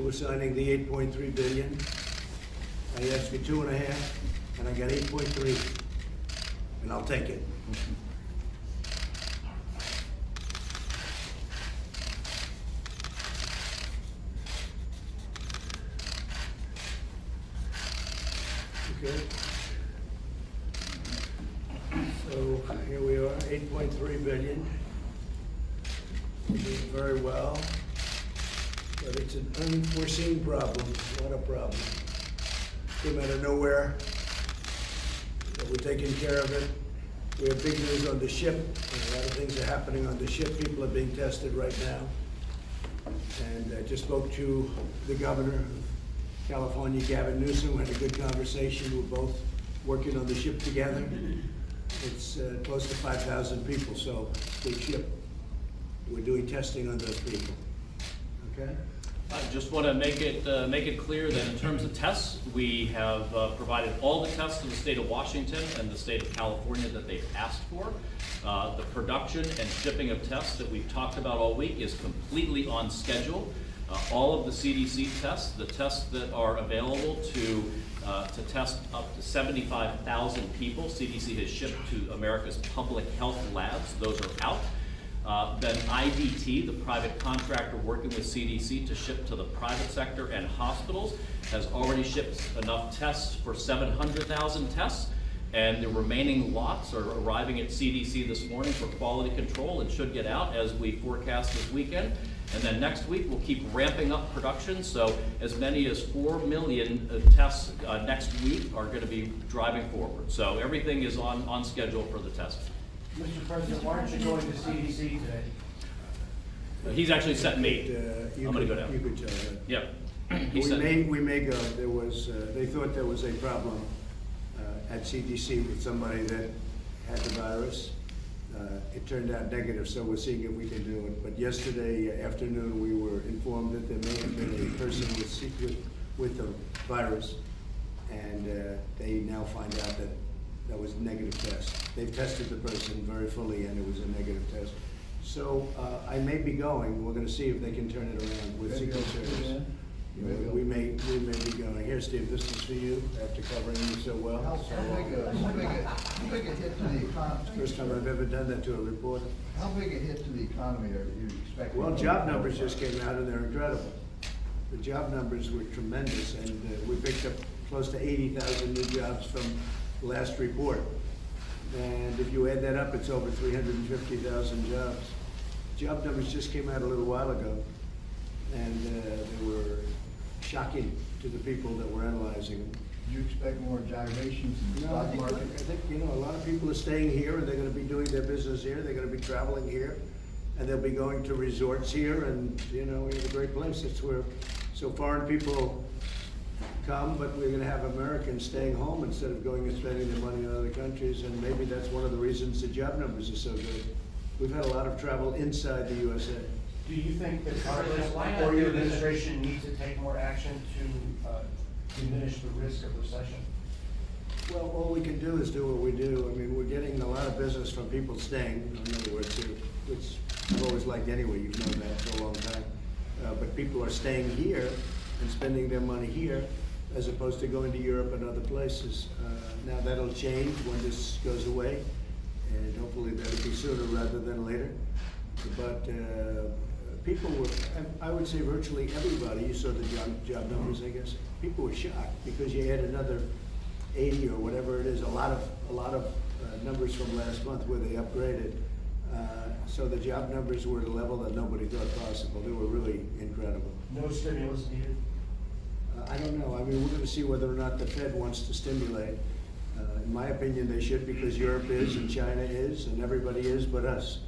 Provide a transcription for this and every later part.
we're signing the 8.3 billion. I asked for 2.5, and I got 8.3, and I'll take it. Okay. So here we are, 8.3 billion. We're doing very well, but it's an unforeseen problem. What a problem. Came out of nowhere, but we're taking care of it. We have big news on the ship. A lot of things are happening on the ship. People are being tested right now. And I just spoke to the governor of California, Gavin Newsom. We had a good conversation. We're both working on the ship together. It's close to 5,000 people, so big ship. We're doing testing on those people. Okay? I just want to make it clear that in terms of tests, we have provided all the tests to the state of Washington and the state of California that they've asked for. The production and shipping of tests that we've talked about all week is completely on schedule. All of the CDC tests, the tests that are available to test up to 75,000 people, CDC has shipped to America's public health labs. Those are out. Then IDT, the private contractor working with CDC to ship to the private sector and hospitals, has already shipped enough tests for 700,000 tests, and the remaining lots are arriving at CDC this morning for quality control and should get out as we forecast this weekend. And then next week, we'll keep ramping up production, so as many as 4 million tests next week are going to be driving forward. So everything is on schedule for the testing. Mr. President, why aren't you going to CDC today? He's actually sent me. I'm going to go down. You could tell that. Yep. We may go. There was, they thought there was a problem at CDC with somebody that had the virus. It turned out negative, so we're seeing if we can do it. But yesterday afternoon, we were informed that there may have been a person with the virus, and they now find out that that was a negative test. They've tested the person very fully, and it was a negative test. So I may be going. We're going to see if they can turn it around with Secret Service. We may be going. Here, Steve, this is for you, after covering you so well. How big a hit to the economy? First time I've ever done that to a reporter. How big a hit to the economy are you expecting? Well, job numbers just came out, and they're incredible. The job numbers were tremendous, and we picked up close to 80,000 new jobs from last report. And if you add that up, it's over 350,000 jobs. Job numbers just came out a little while ago, and they were shocking to the people that were analyzing them. Do you expect more gyrations in the stock market? I think, a lot of people are staying here, and they're gonna be doing their business here, they're gonna be traveling here, and they'll be going to resorts here, and, we have a great place. It's where, so foreign people come, but we're gonna have Americans staying home instead of going and spending their money in other countries, and maybe that's one of the reasons the job numbers are so good. We've had a lot of travel inside the USA. Do you think that Congress or your administration needs to take more action to diminish the risk of recession? Well, all we can do is do what we do. I mean, we're getting a lot of business from people staying, in other words, which I've always liked anyway, you've known that for a long time. But people are staying here and spending their money here as opposed to going to Europe and other places. Now that'll change when this goes away, and hopefully that'll be sooner rather than later. But people were, I would say virtually everybody, you saw the job numbers, I guess, people were shocked because you had another 80 or whatever it is, a lot of numbers from last month where they upgraded. So the job numbers were at a level that nobody thought possible. They were really incredible. No stimulus needed? I don't know. I mean, we're going to see whether or not the Fed wants to stimulate. In my opinion, they should, because Europe is and China is and everybody is but us.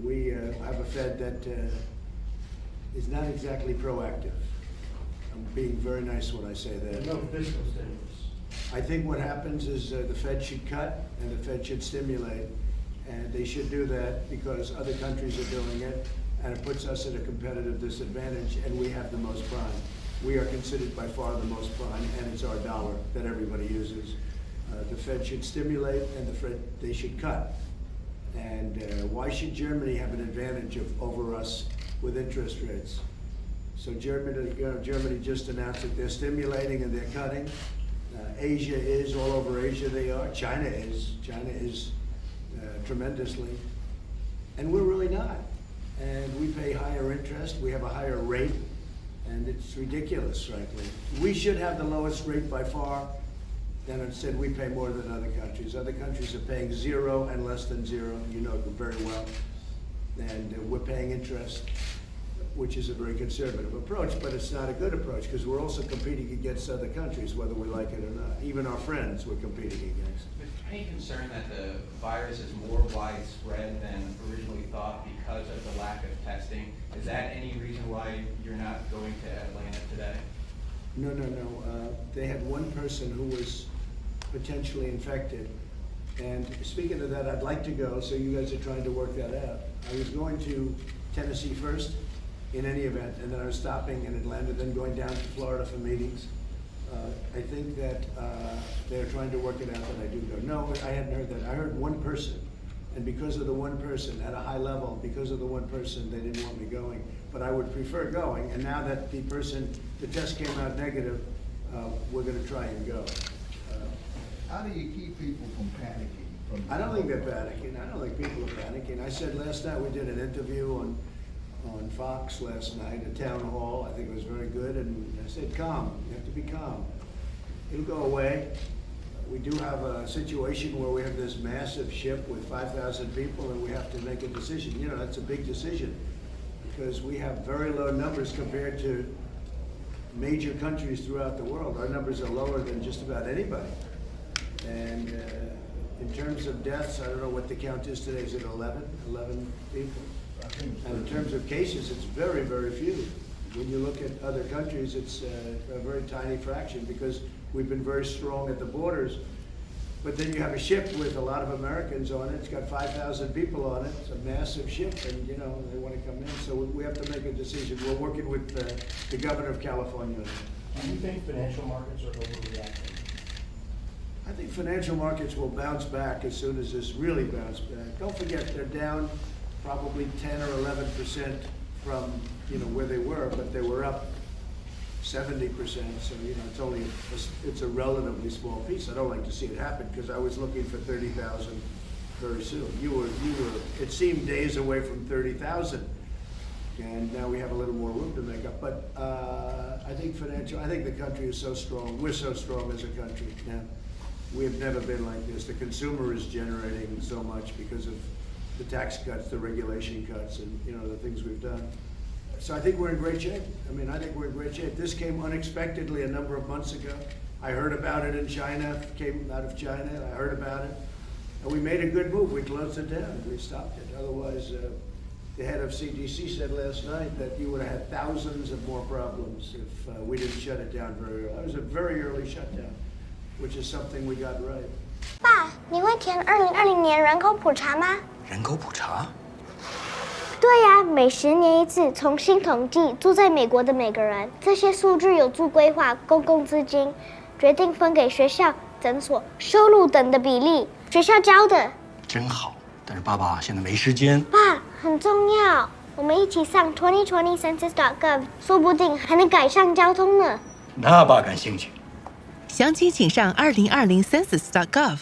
We have a Fed that is not exactly proactive. I'm being very nice when I say that. No fiscal stimulus. I think what happens is the Fed should cut and the Fed should stimulate. And they should do that because other countries are doing it, and it puts us at a competitive disadvantage, and we have the most prime. We are considered by far the most prime, and it's our dollar that everybody uses. The Fed should stimulate, and they should cut. And why should Germany have an advantage over us with interest rates? So Germany just announced that they're stimulating and they're cutting. Asia is, all over Asia they are. China is tremendously. And we're really not. And we pay higher interest, we have a higher rate, and it's ridiculous, frankly. We should have the lowest rate by far, and instead we pay more than other countries. Other countries are paying 0 and less than 0, you know very well. And we're paying interest, which is a very conservative approach, but it's not a good approach because we're also competing against other countries, whether we like it or not. Even our friends we're competing against. Any concern that the virus is more widespread than originally thought because of the lack of testing? Is that any reason why you're not going to Atlanta today? No. They had one person who was potentially infected. And speaking of that, I'd like to go, so you guys are trying to work that out. I was going to Tennessee first, in any event, and then I was stopping in Atlanta, then going down to Florida for meetings. I think that they're trying to work it out that I do go. No, I hadn't heard that. I heard one person, and because of the one person, at a high level, because of the one person, they didn't want me going. But I would prefer going, and now that the test came out negative, we're gonna try and go. How do you keep people from panicking? I don't think they're panicking. I don't think people are panicking. I said last night, we did an interview on Fox last night, a town hall. I think it was very good, and I said, calm, you have to be calm. It'll go away. We do have a situation where we have this massive ship with 5,000 people, and we have to make a decision. You know, that's a big decision, because we have very low numbers compared to major countries throughout the world. Our numbers are lower than just about anybody. And in terms of deaths, I don't know what the count is today. Is it 11 people? And in terms of cases, it's very, very few. When you look at other countries, it's a very tiny fraction because we've been very strong at the borders. But then you have a ship with a lot of Americans on it. It's got 5,000 people on it. It's a massive ship, and you know they want to come in. So we have to make a decision. We're working with the governor of California. Do you think financial markets are overreacting? I think financial markets will bounce back as soon as this really bounces back. Don't forget, they're down probably 10 or 11% from where they were, but they were up 70%. So it's a relatively small piece. I don't like to see it happen because I was looking for 30,000 very soon. You were. It seemed days away from 30,000, and now we have a little more room to make up. But I think the country is so strong. We're so strong as a country now. We have never been like this. The consumer is generating so much because of the tax cuts, the regulation cuts, and the things we've done. So I think we're in great shape. I think we're in great shape. This came unexpectedly a number of months ago. I heard about it in China, came out of China, I heard about it. And we made a good move. We closed it down. We stopped it. Otherwise, the head of CDC said last night that you would have had thousands of more problems if we didn't shut it down very early. It was a very early shutdown, which is something we got right. 爸，你会填2020年人口普查吗？人口普查？对呀，每10年一次，从新统计住在美国的每个人，这些数据有助规划公共资金，决定分给学校、诊所、收入等的比例。学校教的。真好，但是爸爸现在没时间。爸，很重要，我们一起上2020census.gov， 说不定还能改善交通呢。那爸感兴趣。详情请上2020census.gov。